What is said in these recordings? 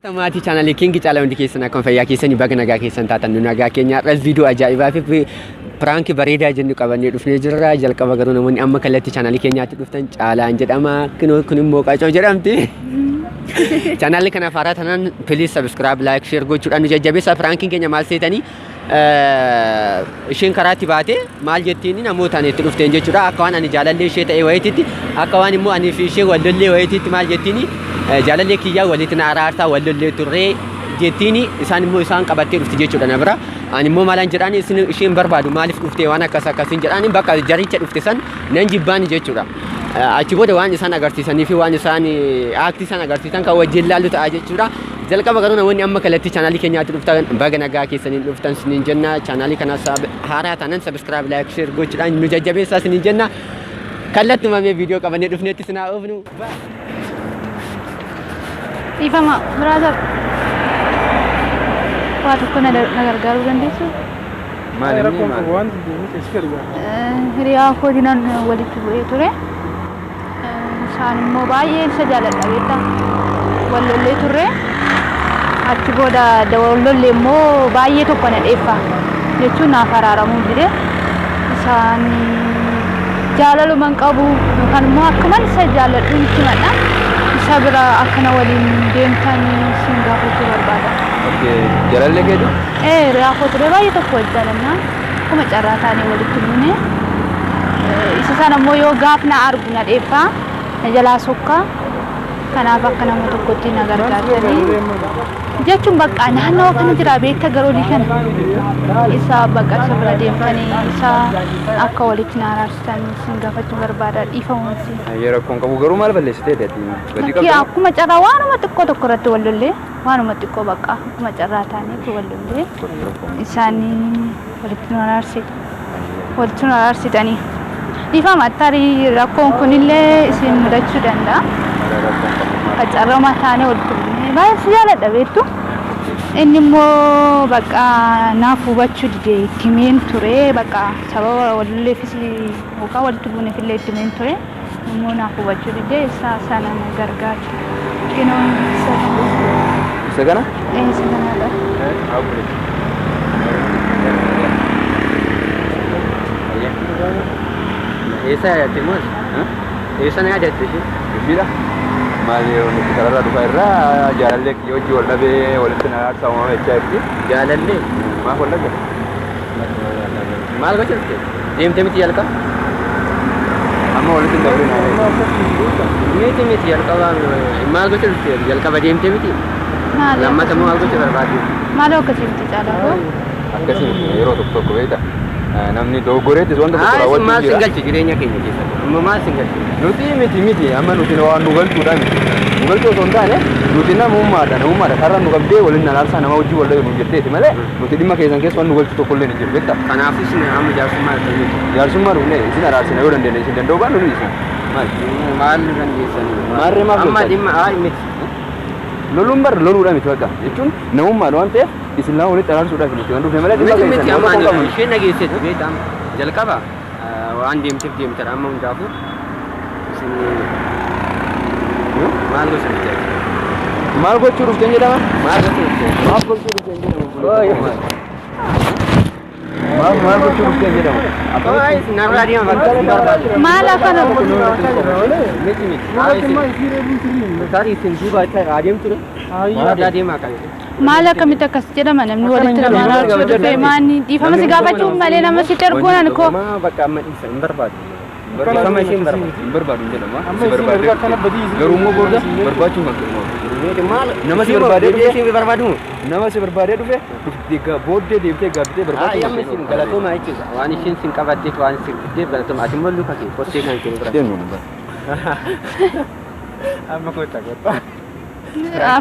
Tamati channel King chala hundi keessan akkuma fayyaa keessanii baga nagaa keessan taatan nu nagaa keenya irras viidiyoo ajaa'ibaa fi prank bareedaa jennu qabannee dhufnee jirra. Jalqaba garuu namoonni amma kallattii channel keenyaatti dhuftan caalaan jedhama. Kun immoo Qaacoo jedhamti. Channel kana faaraa tanan please subscribe, like, share gochuudhaan nu jajjabeessaa. Pranking keenya maal seetanii isheen karaatti baate maal jettiin namootaan itti dhufteen jechuudha. Akka waan ani jaalallee ishee ta'e wayititti akka waan immoo ani fi ishee wallollee wayititti maal jettiin jaalallee kiyyaa walitti na araartaa wallollee turree jettiin isaan immoo isaan qabattee dhufti jechuudha na bira. Ani immoo maalaan jedhaan isheen barbaadu maaliif dhuftee waan akkasiin jedhaan bakka jaricha dhufte san nan jibbaan jechuudha. Achi booda waan isaan agarsiisanii fi waan isaan aaktii isaan agarsiisan kan wajjin laallu ta'a jechuudha. Jalqaba garuu namoonni amma kallattii channel keenyaatti dhuftan baga nagaa keessaniin dhuftan siniin jenna. Channel kana haaraa tanan subscribe, like, share gochuudhaan nu jajjabeessaa siniin jenna. Kallattii mamee viidiyoo qabannee dhufneetti sinaa oofnu. Ifama brother waatu kuna nagargaaru dandeessu hiriyaa koo dinan walitti bu'ee ture isaan immoo baay'ee isa jaaladha beektaa wallollee turre achi booda wallollee immoo baay'ee tokko na dheeffa jechuun naaf araaramuu dide isaan jaalaluman qabu yookaan immoo akkuman isa jaaladhu itti madha isa bira akkana waliin deemtanii sin gaafachuu barbaada. Jaalallee keetu? Raafoo ture baay'ee tokko wajjaalanna akkuma carraa taanee walitti buune isa sana immoo yoo gaaf na argu na dheeffaa na jalaa sokkaa kanaaf akka nama tokkotti na gargaartanii jechuun bakka naannoo kana jira beekta garoolii kana isa bakka isa bira deemtanii isa akka walitti na araarsitan sin gaafachuu barbaada dhiifamuuti. Yeroo kun qabu garuu maal balleessitee deetii? Akkuma carraa waanuma xiqqoo tokko irratti wallollee waanuma xiqqoo bakka akkuma carraa taanee wallollee isaanii walitti nu araarsitanii dhiifama tarii rakkoon kunillee isin mudachuu danda'a. Carraa taanee walitti buune baay'ee si jaaladha beektu inni immoo bakka naaf hubachuu dide itti himeen ture bakka sababa wallolleefis yookaan walitti buuneefillee itti himeen ture immoo naaf hubachuu dide isa sana na gargaarti. Isa kana? Isa kanadha. Isa yaadate moos? Isa na yaadatte ishee? Ishidha? Maali nuti kararraa dhufa irraa jaalallee kiyya hojii wal dhabee walitti na aarsaa uumama jechaa jirti. Jaalallee? Maaf wal dhabde? Maal gocha jirti? Deemtee miti jalqaba? Amma walitti hin dhabde naa miti jalqaba maal gocha jirti jalqaba deemtee miti? Lammata immoo maal gocha barbaadde? Maal akkasitti caalaa? Akkasii yeroo tokko beekta. Namni doggoreetti wanta tokko raawwachuu maal singalchi jireenya keenya keessatti amma maal singalchi miti amma nuti waan nu galchuudha miti nu galchuu osoo hin taane nuti namummaadha karra nu qabdee waliin araarsaa nama wajjin wal dhabe nu jetteeti malee nuti dhimma keessan keessa waan nu galchu tokko illee hin jiru beekta. Kanaafuu isin amma jaarsummaa dhufne isin araarsina yoo dandeenya isin danda'u baanu ni isin maal dandeessanii maarree maaf amma dhimma miti loluun bar loluudha miti bakka jechuun namummaadha waan ta'eef isin lama walitti araarsuudhaaf nuti waan dhufne malee dhimma keessan isheen nageesseetu beektam jalqaba waan deemteef deemtadha amma hundaafuu isin maal gochuu dhufteen? Maal gochuu dhufteen jedhama? Maal gochuu dhufteen jedhama? Maal gochuu dhufteen jedhama? Narraa deema maal afaan miti tarii isin duuba adeemtu maal adeemaa kan maal akkamitti akkas jedhama namni walitti nama araarsuu dhufee maanni dhiifama si gaafachuu malee nama sitti arguunan koo bakka amma dhiisa hin barbaadu. Barbaadama isheen barbaadu jedhama. Si barbaade garuu immoo booda barbaachuun kan kennu. Nama si barbaadee dhufe barbaadu nama si barbaadee dhufe booddee deemtee gaabbitee barbaadu. Amma isin galatooma jechuudha. Waan isheen sin qabatteef waan sin fiddeef galatooma. Ati immoo luka kee kottee kan kennu bira. Deemu amma kotta.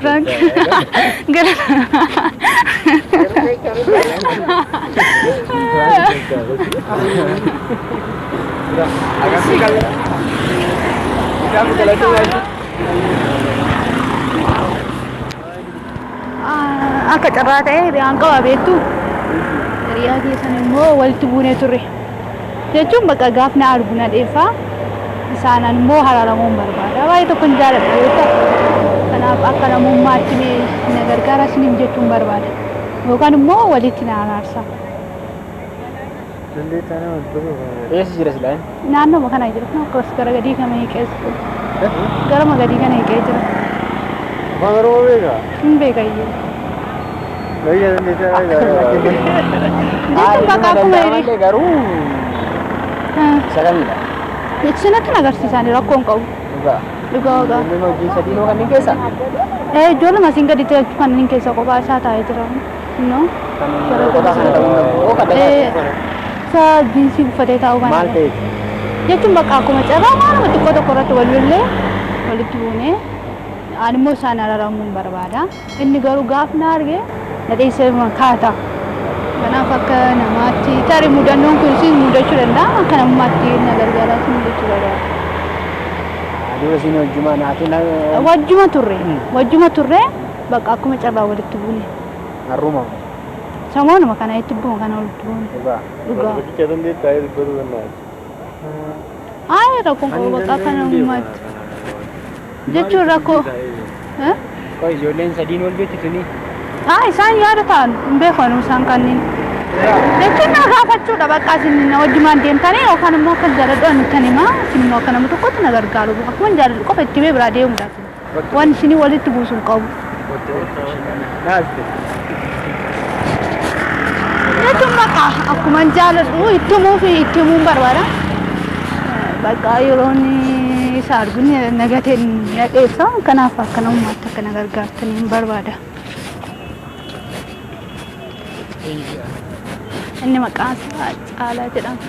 Frank gara agak sekali kita jalan akka carraa ta'e hiriyaan qaba beektu hiriyaa keessan immoo walitti buunee turre jechuun bakka gaaf na argu na dheeffaa isaanan immoo haraaramuun barbaada baay'ee tokko hin jaaladha beektaa kanaaf akka namummaatti na gargaara isiniin jechuun barbaada yookaan immoo walitti na araarsa. Eessa jira silaan? Naannoo kana jira kan akkas gara gadii kana hiiqeessu. Gara magadii kana hiiqee jira. Afaan Oromoo beekaa? Hin beekayyuu. Gayyaa dandeettaa Jechuun bakka akkuma hiri. garuu saganidha. Jechuunatti agarsiisanii rakkoon qabu. Dhugaa. Dhugaa dhugaa. Namni hojii sadii noo kanneen keessa? Ijoolluma asiin gadi ta'e kanneen keessa kophaa isaa taa'ee jira. No? Qotaa kana ta'uu danda'u. Kadhataa. Sa jinsii uffatee taa'uu kan Maal ta'eef? jechuun bakka akkuma carraa maaluma xiqqoo tokko irratti walillee walitti buunee ani immoo isaan araaramuun barbaada. Inni garuu gaaf na arge na dhiisee kaata. Kanaaf akka namaatti tarii mudannoon kun siin mudachuu danda'a akka namummaatti na gargaaraa siin mudachuu danda'a. Dura siin wajjuma naatiin Wajjuma turre bakka akkuma carraa walitti buune. harruma. Samoonuma kana itti bu'u kana walitti buune. Dhugaa. Dhugaa. Bakki dandeettaa dubbatu danda'a. Rakkoon qabu bakka akka namummaatti. Jechuun rakkoo. Kau ijoolleen sadiin wal beektituni. Isaan yaada ta'an hin beekanu isaan kanneen. Jechuun na gaafachuudha bakka isin wajjumaan deemtanii yookaan immoo akka jaaladhu kan himaa isin immoo akka nama tokkotti na gargaaru. Akkuma jaaladhu qofa itti bee biraa deemuudhaaf. Waan isin walitti buusuun qabu. Jechuun bakka akkuma jaaladhu itti himuun barbaada. Bakka yeroon isa arguun nagateen na dheessa kanaaf akka namummaatti akka na gargaartanii hin barbaada. Inni maqaan isaa Caalaa jedhama.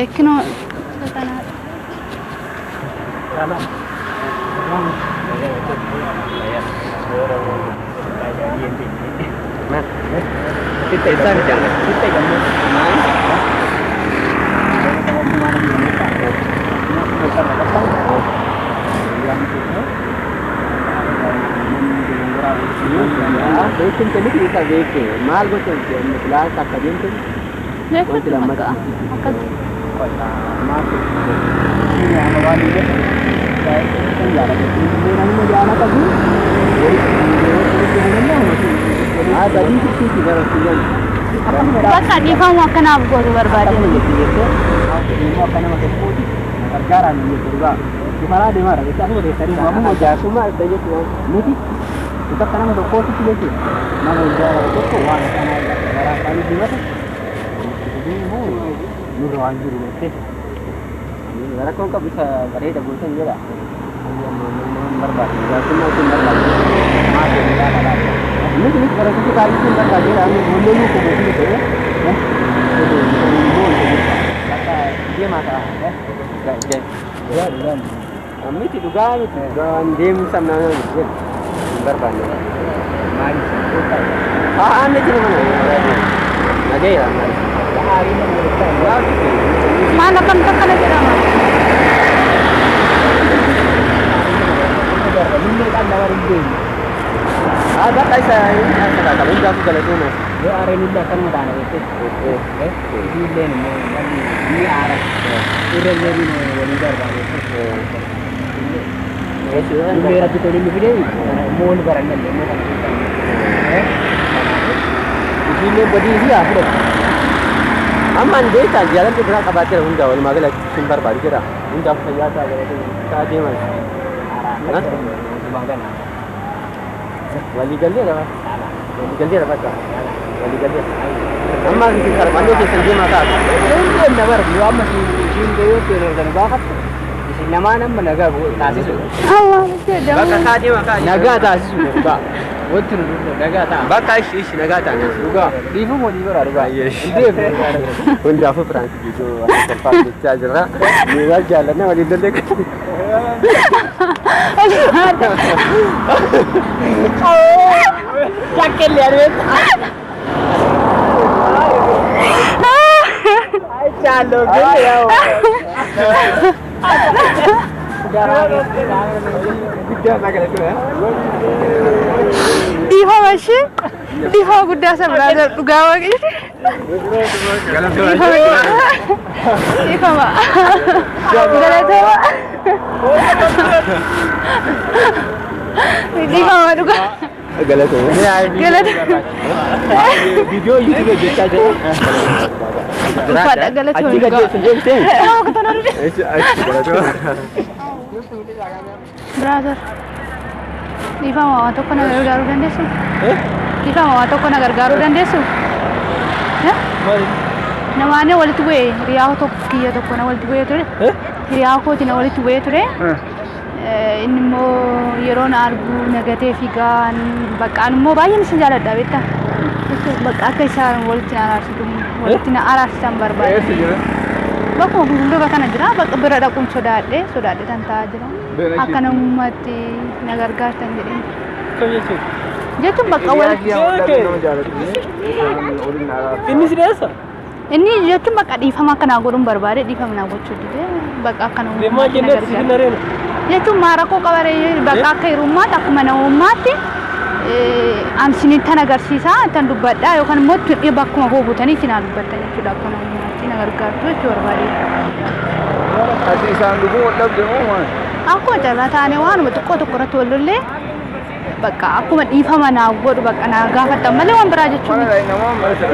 Eekkinoo kanaadha. Kita isaan jangan kita kamu Beekin tadi kita beekin, maal betul sih, misalnya kata dia tu, Beekin maka akkas. masuk. Ini yang awal ini, saya jalan itu, ini nama dia anak tadi. Ada di situ juga rasanya. Bakka dhiifama akkanaaf gootu barbaade. Ini apa nama sesuatu, perkara ni juga. Gimana dia marah? Kita aku dari tadi kamu mau jatuh mah saja tuh. Nanti kita kan mau kos itu aja. Mana jual itu tuh wah karena barang kali di mana? Jadi mau nurut anjir itu. Ini barang kau tak bisa berada bukan juga. Berbagi, semua itu berbagi. Masih tidak ada. Ini barang itu kali itu berbagi. Kami boleh ni kemudian itu ya. Kata dia masalah ya. Ya, kami juga dengan dim sama dengan berbagi. Mari. Anda cuma mana? Lagi ya. Hari ini kita. Mana kan kana jerama. Ini kan nawarin dia. Ada kaisa ini kata kamu jago kalau itu mas. Dia hari ini dah kan mudah nak itu. Ini lain ini arah. Ini lagi ni berbagi. Ini rapi tu ini video. Mohon barangnya demo kan. Ini body dia apa? Aman deh tak jalan tu pernah kabar terus unda, orang magal simbar bari kira. Unda saya tak ada tu. Tak dia mas. Hah? Banggan. Wali gali ada mas. Wali gali ada apa? Wali gali. Amma kita kalau mana kita sendiri masak. Ini nabar dua masih jin deh tu dan bakat. Di sini nama naga tasis. Allah sudah. Baka kaji maka. Naga tasis sudah. Betul naga tak. Baka ish naga tak. Juga. Dibu mau dibu ada. Yes. Dia. Pun jauh perang itu. Tempat bicara jelah. Dia jalannya wali gali. Yakin lihat wet. Chalo gaya. Di hawa sih. Difa guddaa isa brother dhugaa waaqni. Difama. Galatama. Difama dhugaa. Galatama. Video YouTube jechaa jira. Uffaadha galatama dhugaa. Brother. Difama waan tokko na gargaaruu dandeessu? Difama waan tokko na gargaaruu dandeessu? Namaanee walitti bu'ee hiriyaa tokko kiyya tokko na walitti bu'ee ture. Hiriyaa kooti na walitti bu'ee ture. Inni immoo yeroo na argu nagatee fiigaan baqqaan immoo baay'een isa jaaladha beektaa? Bakka akka isaan walitti na araarsitan barbaade. Bakkuma gurguddaa kana jira bakka bira dhaquun sodaadhe tan taa'aa jira. Akka namummaatti na gargaartan jedheen. Jechuun bakka walitti. Inni sireessa? Inni jechuun bakka dhiifama akkanaa godhuun barbaade dhiifama naa gochuu dide bakka akka namummaatti na gargaara. Jechuun maara koo qabaree bakka akka hirummaatti akkuma namummaatti amsinitti agarsiisa tan dubbadhaa yookaan immoo tuddee bakkuma koo buutanii itti naa dubbattan jechuudha akka namummaatti na gargaartu jechuu barbaade. Ati isaan dhuguu wal dhabde moo maal? Akkuma carraa taane waanuma xiqqoo tokko irratti wal lollee bakka akkuma dhiifama naa godhu bakka naa gaafattan malee waan biraa jechuun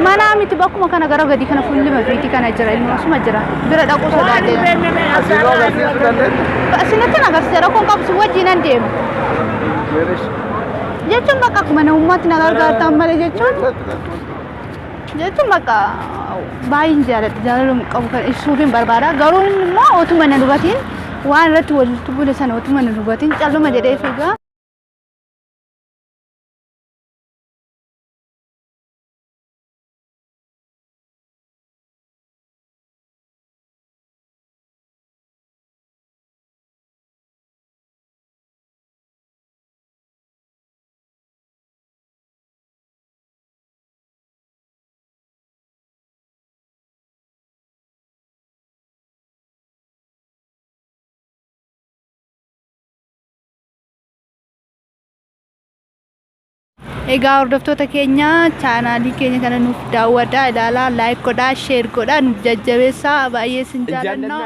manaa miti bakkuma kana gara gadii kana fuulli mafiitii kana jira ilmi osuma jira bira dhaquu sodaadhee. Asinoo agarsiisuu dandeenya? Asinitti agarsiisa rakkoon qabsu wajjin nan deemu. Jechuun bakka akkuma namummaatti na gargaartan malee jechuun bakka baay'een jaalaluu qabu kan ibsuufiin barbaada garuu immoo otuma na dubatiin waan irratti walitti bu'e sana otuma na dubatiin calluma jedhee fiigaa. Egaa hordoftoota keenya chaanaalii keenya kana nuuf daawwadhaa ilaalaa laayik godhaa sheer godhaa nuuf jajjabeessaa baay'ee sin jaalannaa.